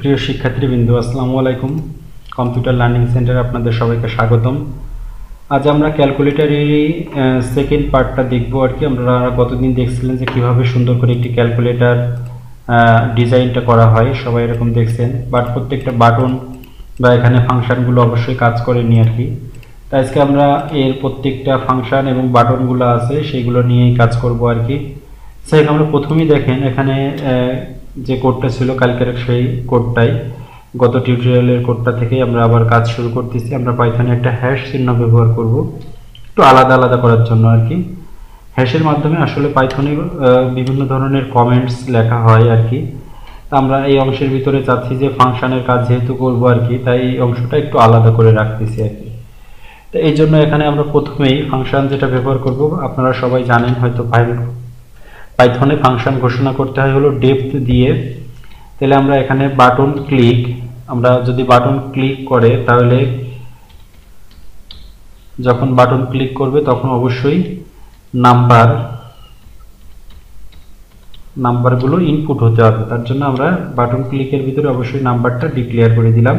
সুপ্রিয় শিক্ষার্থীবৃন্দ, আসসালামু আলাইকুম। কম্পিউটার লার্নিং সেন্টারে আপনাদের সবাইকে স্বাগতম। আজ আমরা ক্যালকুলেটরের সেকেন্ড পার্টটা দেখব আর কি। আমরা গতদিন দেখছিলেন যে কিভাবে সুন্দর করে একটি ক্যালকুলেটর ডিজাইনটা করা হয়, সবাই এরকম দেখছেন। বাট প্রত্যেকটা বাটন বা এখানে ফাংশনগুলো অবশ্যই কাজ করেনি আর কি। তাই আজকে আমরা এর প্রত্যেকটা ফাংশন এবং বাটনগুলো আছে সেইগুলো নিয়েই কাজ করব আর কি। সেই আমরা প্রথমেই দেখেন এখানে যে কোডটা ছিল কালকের সেই কোডটাই, গত টিউটোরিয়ালের কোডটা থেকে আমরা আবার কাজ শুরু করতেছি। আমরা পাইথনে একটা হ্যাশ চিহ্ন ব্যবহার করব একটু আলাদা আলাদা করার জন্য আর কি। হ্যাশের মাধ্যমে আসলে পাইথনে বিভিন্ন ধরনের কমেন্টস লেখা হয় আর কি। আমরা এই অংশের ভিতরে চাচ্ছি যে ফাংশনের কাজ যেহেতু করব আর কি, তাই এই অংশটা একটু আলাদা করে রাখতেছি আর কি। তো এই জন্য এখানে আমরা প্রথমেই ফাংশন যেটা ব্যবহার করব, আপনারা সবাই জানেন হয়তো পাইথনে ফাংশন ঘোষণা করতে হয় হলো ডেপথ দিয়ে। তাহলে আমরা এখানে বাটন ক্লিক, আমরা যদি বাটন ক্লিক করে তাহলে যখন বাটন ক্লিক করবে তখন অবশ্যই নাম্বারগুলো ইনপুট হতে হবে। তার জন্য আমরা বাটন ক্লিকের ভিতরে অবশ্যই নাম্বারটা ডিক্লেয়ার করে দিলাম।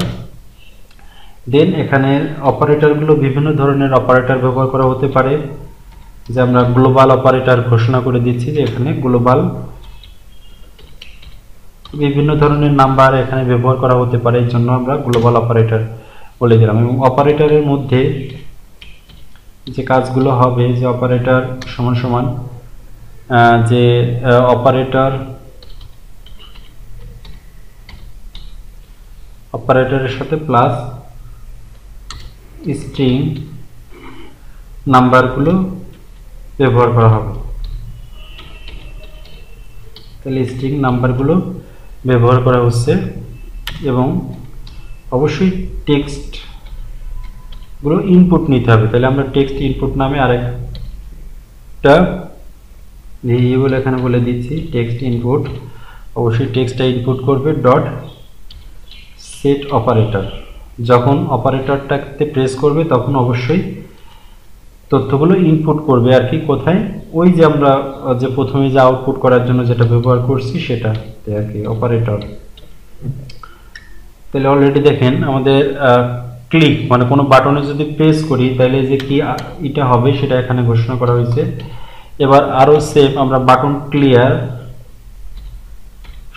দেন এখানে অপারেটরগুলো বিভিন্ন ধরনের অপারেটর ব্যবহার করা হতে পারে, যে আমরা গ্লোবাল অপারেটর ঘোষণা করে দিচ্ছি যে এখানে গ্লোবাল বিভিন্ন ধরনের নাম্বার এখানে ব্যবহার করা হতে পারে, এই জন্য আমরা গ্লোবাল অপারেটর বলে দিলাম। এবং অপারেটরের মধ্যে যে কাজগুলো হবে, যে অপারেটর সমান সমান যে অপারেটরের সাথে প্লাস স্ট্রিং নাম্বারগুলো ব্যবহার করা হবে। তাহলে স্ট্রিং নাম্বারগুলো ব্যবহার করা হচ্ছে এবং অবশ্যই টেক্সটগুলো ইনপুট নিতে হবে। তাহলে আমরা টেক্সট ইনপুট নামে আরেকটা ভেরিয়েবল এখানে বলে দিচ্ছি, টেক্সট ইনপুট। অবশ্যই টেক্সটটা ইনপুট করবে ডট সেট অপারেটর। যখন অপারেটরটাকে প্রেস করবে তখন অবশ্যই তথ্যগুলো ইনপুট করবে আর কি। কোথায়? ওই যে আমরা যে প্রথমে যে আউটপুট করার জন্য যেটা ব্যবহার করছি সেটা আর কি, অপারেটর। তাহলে অলরেডি দেখেন আমাদের ক্লিক মানে কোনো বাটনে যদি প্রেস করি তাহলে যে কি এটা হবে সেটা এখানে ঘোষণা করা হয়েছে। এবার আরো সেম আমরা বাটন ক্লিয়ার,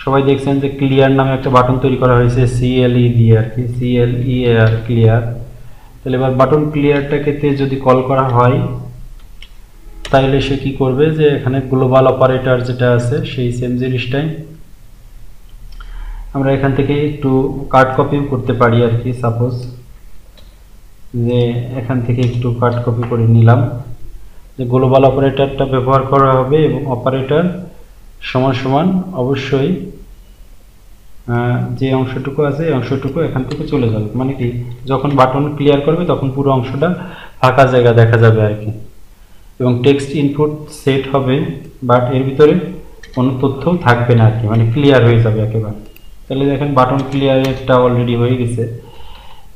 সবাই দেখছেন যে ক্লিয়ার নামে একটা বাটন তৈরি করা হয়েছে CLE দিয়ে আর কি, CLEAR ক্লিয়ার। তাহলে এবার বাটন ক্লিয়ারটাকে যদি কল করা হয় তাহলে সে কি করবে, যে এখানে গ্লোবাল অপারেটর যেটা আছে সেই সেম জিনিসটাই আমরা এখান থেকে একটু কাট কপি করতে পারি আর কি। সাপোজ যে এখান থেকে একটু কাট কপি করে নিলাম, যে গ্লোবাল অপারেটরটা ব্যবহার করা হবে এবং অপারেটর সমান সমান অবশ্যই যে অংশটুকু আছে এই অংশটুকু এখান থেকে চলে যাবে। মানে কি, যখন বাটন ক্লিয়ার করবে তখন পুরো অংশটা ফাঁকা জায়গা দেখা যাবে আর কি। এবং টেক্সট ইনপুট সেট হবে, বাট এর ভিতরে কোনো তথ্য থাকবে না আর কি, মানে ক্লিয়ার হয়ে যাবে একেবারে। তাহলে দেখেন বাটন ক্লিয়ারটা অলরেডি হয়ে গেছে।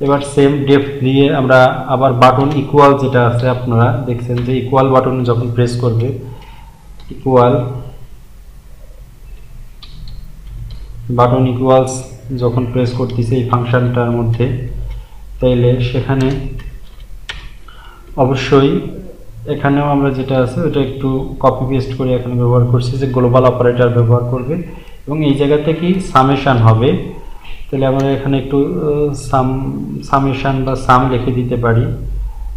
এবার সেম ডেপথ দিয়ে আমরা আবার বাটন ইকুয়াল যেটা আছে, আপনারা দেখছেন যে ইকুয়াল বাটন যখন প্রেস করবে, ইকুয়াল বাটন ইকুয়ালস যখন প্রেস করতেছে এই ফাংশনটার মধ্যে, তাইলে সেখানে অবশ্যই এখানেও আমরা যেটা আছে ওটা একটু কপি পেস্ট করে এখানে ব্যবহার করছি, যে গ্লোবাল অপারেটর ব্যবহার করবে এবং এই জায়গা থেকে সামেশন হবে। তাহলে আমরা এখানে একটু সামেশন বা সাম লিখে দিতে পারি।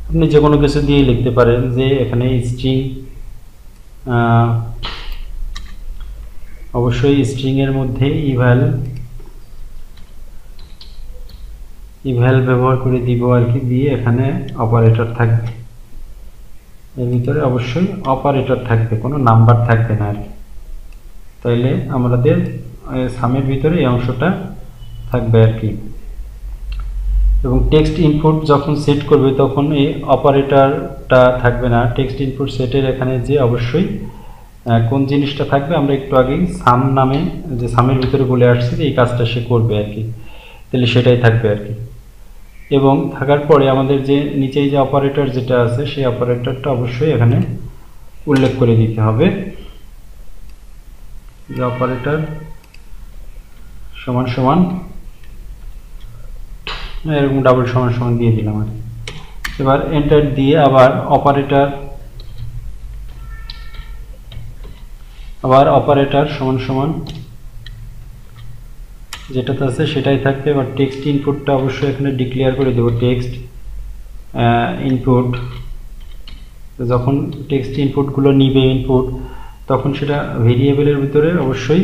আপনি যে কোনো কিছু দিয়ে লিখতে পারেন, যে এখানে স্ট্রিং, অবশ্যই স্ট্রিং এর মধ্যে ইভ্যাল ব্যবহার করে দিব আর কি, দিয়ে এখানে অপারেটর থাকবে, এর ভিতরে অবশ্যই অপারেটর থাকবে, কোনো নাম্বার থাকবে না আর কি। তাইলে আমাদের সামের ভিতরে এই অংশটা থাকবে আর কি। এবং টেক্সট ইনপুট যখন সেট করবে তখন এই অপারেটরটা থাকবে না। টেক্সট ইনপুট সেটের এখানে যে অবশ্যই কোন জিনিসটা থাকবে, আমরা একটু আগেই সাম নামে যে সামের ভিতরে বলে আসছি এই কাজটা সে করবে আর কি, তাহলে সেটাই থাকবে আর কি। এবং থাকার পরে আমাদের যে নিচেই যে অপারেটর যেটা আছে সেই অপারেটরটা অবশ্যই এখানে উল্লেখ করে দিতে হবে, যে অপারেটর সমান সমান এরকম ডাবল সমান সমান দিয়ে দিলাম আর এবার এন্টার দিয়ে আবার অপারেটর সমান সমান যেটাতে আছে সেটাই থাকবে। এবার টেক্সট ইনপুটটা অবশ্যই এখানে ডিক্লেয়ার করে দেব টেক্সট ইনপুট। যখন টেক্সট ইনপুটগুলো নিবে ইনপুট তখন সেটা ভেরিয়েবলের ভিতরে অবশ্যই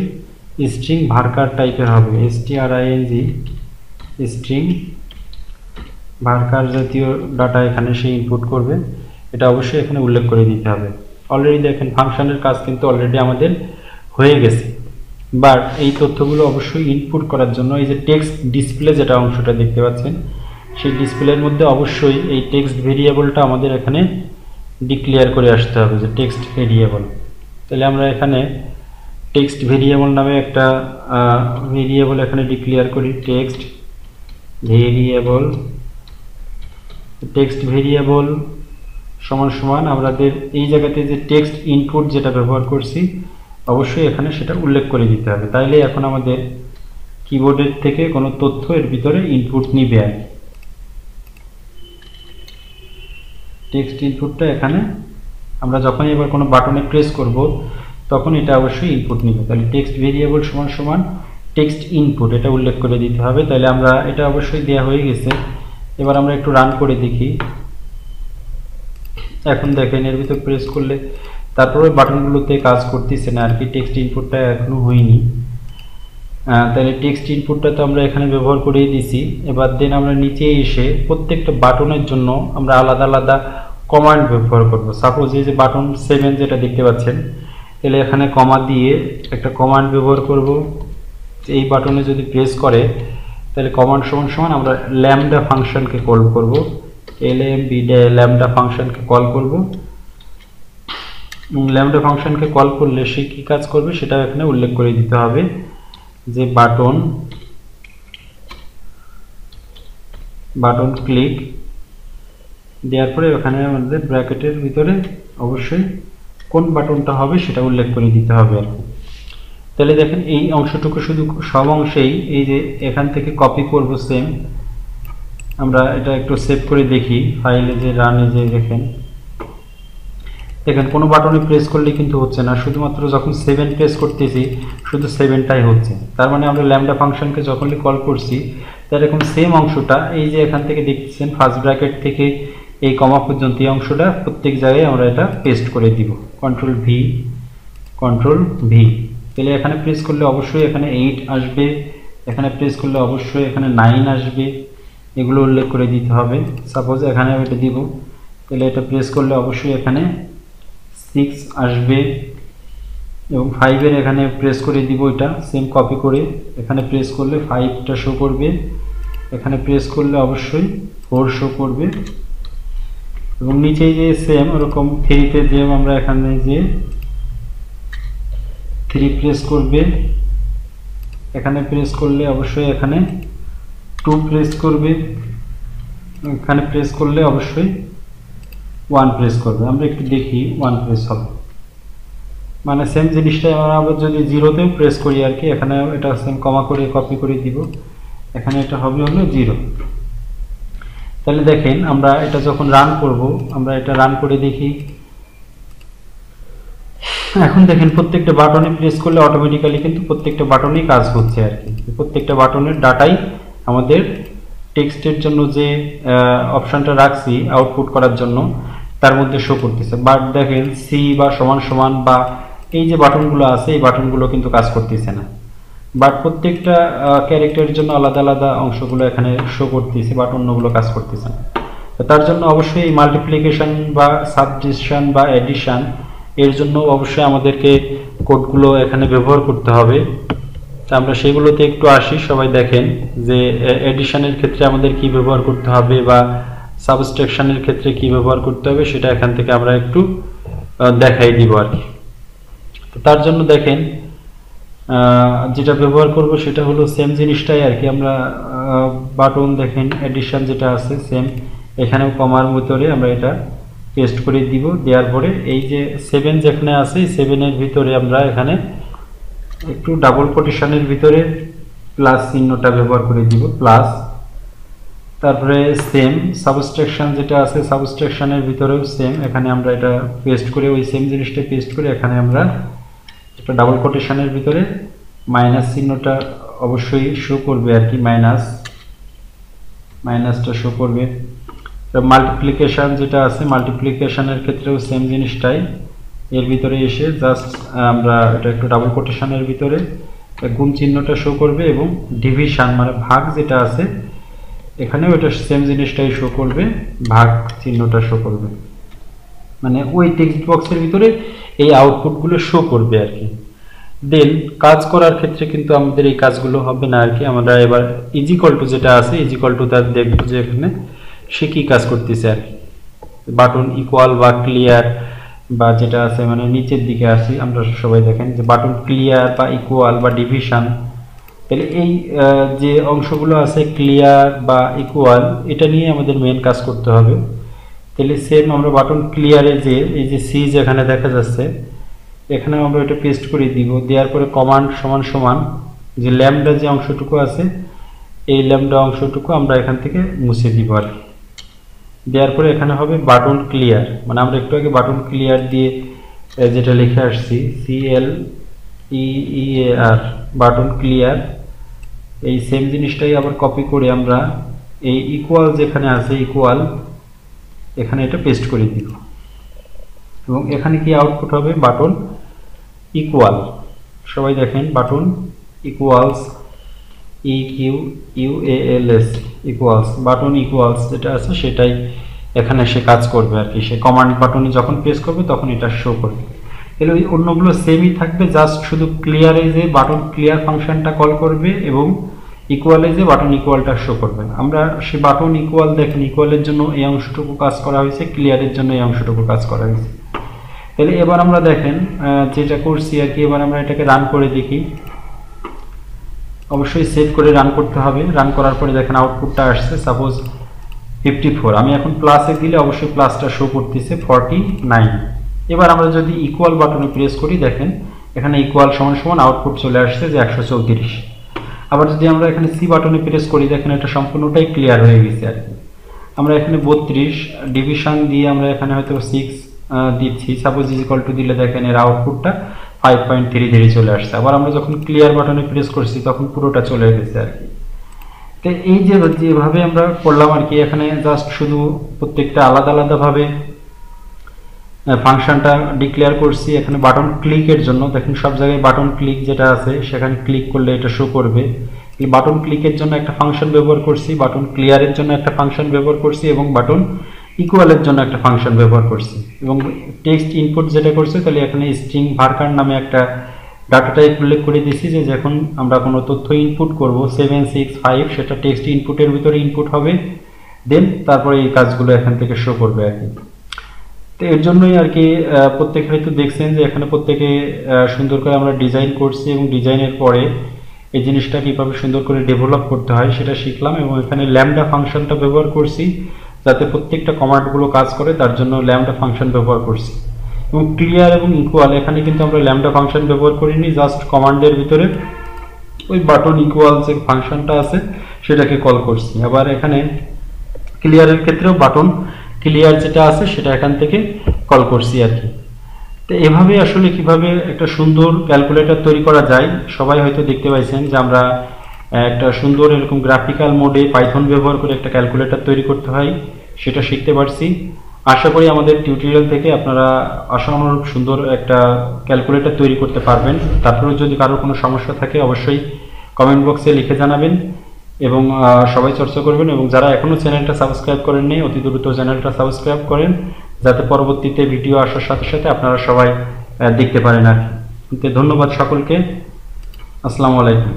স্ট্রিং ভার্কার টাইপের হবে, string স্ট্রিং ভার্কার জাতীয় ডাটা এখানে সে ইনপুট করবে, এটা অবশ্যই এখানে উল্লেখ করে দিতে হবে। অলরেডি দেখেন ফাংশনের কাজ কিন্তু অলরেডি আমাদের হয়ে গেছে। বাট এই তথ্যগুলো অবশ্যই ইনপুট করার জন্য এই যে টেক্সট ডিসপ্লে যেটা অংশটা দেখতে পাচ্ছেন সেই ডিসপ্লের মধ্যে অবশ্যই এই টেক্সট ভেরিয়েবলটা আমাদের এখানে ডিক্লেয়ার করে আসতে হবে যে টেক্সট ভেরিয়েবল। তাহলে আমরা এখানে টেক্সট ভেরিয়েবল নামে একটা ভেরিয়েবল এখানে ডিক্লেয়ার করি, টেক্সট ভেরিয়েবল সমান সমান আমাদের এই জায়গাতে যে টেক্সট ইনপুট যেটা ব্যবহার করছি অবশ্যই এখানে সেটা উল্লেখ করে দিতে হবে। তাইলে এখন আমাদের কিবোর্ডের থেকে কোনো তথ্য এর ভিতরে ইনপুট নিবে আর টেক্সট ইনপুটটা এখানে আমরা যখন এবার কোনো বাটনে প্রেস করব তখন এটা অবশ্যই ইনপুট নিবে। তাহলে টেক্সট ভেরিয়েবল সমান সমান টেক্সট ইনপুট এটা উল্লেখ করে দিতে হবে। তাহলে আমরা এটা অবশ্যই দেওয়া হয়ে গেছে। এবার আমরা একটু রান করে দেখি। এখন দেখেন এর ভিতর প্রেস করলে তারপরে বাটনগুলোতে কাজ করতেছে না আর কি, টেক্সট ইনপুটটা এখনো হয়নি। তাহলে টেক্সট ইনপুটটা তো আমরা এখানে ব্যবহার করেই দিছি। এবার দেন আমরা নিচে এসে প্রত্যেকটা বাটনের জন্য আমরা আলাদা আলাদা কমান্ড ব্যবহার করব। সাপোজ এই যে বাটন 7 যেটা দেখতে পাচ্ছেন, তাহলে এখানে কমা দিয়ে একটা কমান্ড ব্যবহার করব। এই বাটনে যদি প্রেস করে তাহলে কমান্ড সমান সমান আমরা ল্যামডা ফাংশনকে কল করব, ল্যামডা ফাংশনকে কল করব। ল্যামডা ফাংশনকে কল করলে সে কি কাজ করবে সেটা এখানে উল্লেখ করে দিতে হবে যে বাটন ক্লিক দেওয়ার পরে ওখানে আমাদের ব্র্যাকেটের ভিতরে অবশ্যই কোন বাটনটা হবে সেটা উল্লেখ করে দিতে হবে আর কি। তাহলে দেখেন এই অংশটুকু শুধু সব অংশেই এই যে এখান থেকে কপি করব সেম। আমরা এটা একটু সেভ করে দেখি ফাইলে যে রানে যে দেখেন কোনো বাটনে প্রেস করলে কিন্তু হচ্ছে না, শুধুমাত্র যখন 7 প্রেস করতেছি শুধু 7টাই হচ্ছে। তার মানে আমরা ল্যামডা ফাংশনকে যখনই কল করছি তার এরকম সেম অংশটা এই যে এখান থেকে দেখতেছেন ফার্স্ট ব্র্যাকেট থেকে এই কমা পর্যন্ত এই অংশটা প্রত্যেক জায়গায় আমরা এটা পেস্ট করে দিব, কন্ট্রোল ভি। তাহলে এখানে প্রেস করলে অবশ্যই এখানে 8 আসবে, এখানে প্রেস করলে অবশ্যই এখানে 9 আসবে, এগুলো উল্লেখ করে দিতে হবে। সাপোজ এখানে এটা দিব, তাহলে এটা প্রেস করলে অবশ্যই এখানে 6 আসবে এবং 5 এখানে প্রেস করে দিব, এটা সেম কপি করে এখানে প্রেস করলে 5টা শো করবে, এখানে প্রেস করলে অবশ্যই 4 শো করবে এবং নিচে যে সেম ওরকম 3তে যে আমরা এখানে যে 3 প্রেস করবে, এখানে প্রেস করলে অবশ্যই এখানে 2 প্রেস করবে, এখানে প্রেস করলে অবশ্যই 1 প্রেস করবে। আমরা একটু দেখি 1 প্রেস হবে মানে সেম জিনিসটা আমরা আবার যদি 0তেও প্রেস করি আর কি, এখানে এটা সেম কমা করে কপি করে দিব, এখানে এটা হবে হলো 0। তাহলে দেখেন আমরা এটা যখন রান করব, আমরা এটা রান করে দেখি। এখন দেখেন প্রত্যেকটা বাটনে প্রেস করলে অটোমেটিক্যালি কিন্তু প্রত্যেকটা বাটনেই কাজ হচ্ছে আর কি, প্রত্যেকটা বাটনের ডাটাই আমাদের টেক্সটের জন্য যে অপশনটা রাখছি আউটপুট করার জন্য তার মধ্যে শো করতেছে। বাট দেখেন সি বা সমান সমান বা এই যে বাটনগুলো আছে এই বাটনগুলো কিন্তু কাজ করতেছে না, বাট প্রত্যেকটা ক্যারেক্টারের জন্য আলাদা আলাদা অংশগুলো এখানে শো করতেছে, বাট অন্যগুলো কাজ করতেছে না। তার জন্য অবশ্যই এই মাল্টিপ্লিকেশন বা সাবট্রাকশন বা এডিশন এর জন্য অবশ্যই আমাদেরকে কোডগুলো এখানে ব্যবহার করতে হবে। তা আমরা সেগুলোতে একটু আসি। সবাই দেখেন যে এডিশনের ক্ষেত্রে আমাদের কি ব্যবহার করতে হবে বা সাবট্রাকশনের ক্ষেত্রে কি ব্যবহার করতে হবে সেটা এখান থেকে আমরা একটু দেখাই দিব আর কি। তো তার জন্য দেখেন যেটা ব্যবহার করব সেটা হলো সেম জিনিসটাই আর কি। আমরা বাটন দেখেন এডিশন যেটা আছে সেম, এখানেও কমার ভিতরে আমরা এটা পেস্ট করে দিব। দেওয়ার পরে এই যে 7 যেখানে আছে 7 ভিতরে আমরা এখানে একটু ডাবল কোটেশনের ভিতরে প্লাস চিহ্নটা ব্যবহার করে দিব, প্লাস তারপরে সেম সাবস্ট্রাকশন যেটা আছে, সাবস্ট্রাকশনের ভিতরেও সেম, এখানে আমরা এটা পেস্ট করে ওই সেম জিনিসটা পেস্ট করে এখানে আমরা একটা ডাবল কোটেশনের ভিতরে মাইনাস চিহ্নটা অবশ্যই শো করবে আর কি, মাইনাসটা শো করবে। মাল্টিপ্লিকেশন যেটা আছে, মাল্টিপ্লিকেশনের ক্ষেত্রেও সেম জিনিসটাই, এর ভিতরে এসে জাস্ট আমরা এটা একটু ডাবল কোটেশনের ভিতরে গুণ চিহ্নটা শো করবে এবং ডিভিশন মানে ভাগ যেটা আছে এখানেও এটা সেম জিনিসটাই শো করবে, ভাগ চিহ্নটা শো করবে, মানে ওই টেক্সট বক্সের ভিতরে এই আউটপুটগুলো শো করবে আর কি। দেন কাজ করার ক্ষেত্রে কিন্তু আমাদের এই কাজগুলো হবে না আর কি। আমরা এবার ইজিকল টু যেটা আছে, ইজিকল টু তার দেখবো যে এখানে সে কি কাজ করতেছে আর কি। বাটন ইকুয়াল বা ক্লিয়ার বা যেটা আছে মানে নিচের দিকে আসি আমরা সবাই দেখেন যে বাটন ক্লিয়ার বা ইকুয়াল বা ডিভিশন, তাহলে এই যে অংশগুলো আছে ক্লিয়ার বা ইকুয়াল এটা নিয়ে আমাদের মেন কাজ করতে হবে। তাহলে সেম আমরা বাটন ক্লিয়ারে যে এই যে সি যেখানে দেখা যাচ্ছে এখানে আমরা এটা পেস্ট করে দিব, দেওয়ার পরে কমান্ড সমান সমান যে ল্যামডা যে অংশটুকু আছে এই ল্যামডা অংশটুকু আমরা এখান থেকে মুছে দিব আর কি। দেওয়ার পরে এখানে হবে বাটন ক্লিয়ার, মানে আমরা একটু আগে বাটন ক্লিয়ার দিয়ে যেটা লিখে আসছি CLEEAR বাটন ক্লিয়ার, এই সেম জিনিসটাই আবার কপি করে আমরা এই ইকুয়াল যেখানে আছে ইকুয়াল এখানে এটা পেস্ট করে দিব এবং এখানে কি আউটপুট হবে বাটন ইকুয়াল। সবাই দেখেন button equals EQUALS equals, button equals যেটা আছে সেটাই এখানে সে কাজ করবে আর কি। সে কমান্ড বাটনে যখন প্রেস করবে তখন এটা শো করবে। তাহলে ওই অন্যগুলো সেমই থাকবে, জাস্ট শুধু ক্লিয়ারে যে বাটন ক্লিয়ার ফাংশনটা কল করবে এবং ইকুয়ালে যে বাটন ইকুয়ালটা শো করবে। আমরা সে বাটন ইকুয়াল দেখেন ইকুয়ালের জন্য এই অংশটুকু কাজ করা হয়েছে, ক্লিয়ারের জন্য এই অংশটুকু কাজ করা হয়েছে। তাহলে এবার আমরা দেখেন যেটা করছি আর কি, এবার আমরা এটাকে রান করে দেখি। অবশ্যই সেভ করে রান করতে হবে। রান করার পরে দেখেন আউটপুটটা আসছে সাপোজ 54, আমি এখন প্লাসে দিলে অবশ্যই প্লাসটা শো করতেছে 49। এবার আমরা যদি ইকুয়াল বাটনে প্রেস করি দেখেন এখানে ইকুয়াল সমান সমান আউটপুট চলে আসছে যে 134। আবার যদি আমরা এখানে সি বাটনে প্রেস করি দেখেন এটা সম্পূর্ণটাই ক্লিয়ার হয়ে গেছে আর কি। আমরা এখানে 32 ডিভিশন দিয়ে আমরা এখানে হয়তো 6 দিচ্ছি, সাপোজ ইকুয়াল টু দিলে দেখেন এর আউটপুটটা 5.33 চলে আসছে। আবার আমরা যখন ক্লিয়ার বাটনে প্রেস করছি তখন পুরোটা চলে গেছে আর কি। তো এই যে যেভাবে আমরা করলাম আর কি, এখানে জাস্ট শুধু প্রত্যেকটা আলাদা আলাদাভাবে ফাংশনটা ডিক্লেয়ার করছি। এখানে বাটন ক্লিকের জন্য দেখেন সব জায়গায় বাটন ক্লিক যেটা আছে সেখানে ক্লিক করলে এটা শো করবে। বাটন ক্লিকের জন্য একটা ফাংশন ব্যবহার করছি, বাটন ক্লিয়ারের জন্য একটা ফাংশন ব্যবহার করছি এবং বাটন ইকুয়ালের জন্য একটা ফাংশন ব্যবহার করছি। এবং টেক্সট ইনপুট যেটা করছে তাহলে এখানে স্ট্রিং ভার্কার নামে একটা ডাটা টাইপ উল্লেখ করে দিছি যে যখন আমরা কোনো তথ্য ইনপুট করব 765 সেটা টেক্সট ইনপুটের ভিতরে ইনপুট হবে, দেন তারপরে এই কাজগুলো এখান থেকে শো করবে আর কি। তো এর জন্যই আর কি প্রত্যেকে হয়তো দেখছেন যে এখানে প্রত্যেকে সুন্দর করে আমরা ডিজাইন করছি এবং ডিজাইনের পরে এই জিনিসটা কীভাবে সুন্দর করে ডেভেলপ করতে হয় সেটা শিখলাম এবং এখানে ল্যামডা ফাংশনটা ব্যবহার করছি যাতে প্রত্যেকটা কমান্ডগুলো কাজ করে, তার জন্য ল্যামডা ফাংশন ব্যবহার করছি। এবং ক্লিয়ার এবং ইকুয়াল এখানে কিন্তু আমরা ল্যামডা ফাংশন ব্যবহার করিনি, জাস্ট কমান্ডের ভিতরে ওই বাটন ইকুয়াল যে ফাংশনটা আছে সেটাকে কল করছি। আবার এখানে ক্লিয়ারের ক্ষেত্রেও বাটন ক্লিয়ার যেটা আছে সেটা এখান থেকে কল করছি আর কি। তো এভাবে আসলে কিভাবে একটা সুন্দর ক্যালকুলেটর তৈরি করা যায় সবাই হয়তো দেখতে পাইছেন যে আমরা একটা সুন্দর এরকম গ্রাফিক্যাল মোডে পাইথন ব্যবহার করে একটা ক্যালকুলেটর তৈরি করতে হয় সেটা শিখতে পারছি। আশা করি আমাদের টিউটোরিয়াল থেকে আপনারা আশানুরূপ সুন্দর একটা ক্যালকুলেটর তৈরি করতে পারবেন। তারপরেও যদি কারো কোনো সমস্যা থাকে অবশ্যই কমেন্ট বক্সে লিখে জানাবেন এবং সবাই চর্চা করবেন। এবং যারা এখনও চ্যানেলটা সাবস্ক্রাইব করেননি অতি দ্রুত চ্যানেলটা সাবস্ক্রাইব করেন যাতে পরবর্তীতে ভিডিও আসার সাথে সাথে আপনারা সবাই দেখতে পারেন আর কি। ধন্যবাদ সকলকে, আসসালামু আলাইকুম।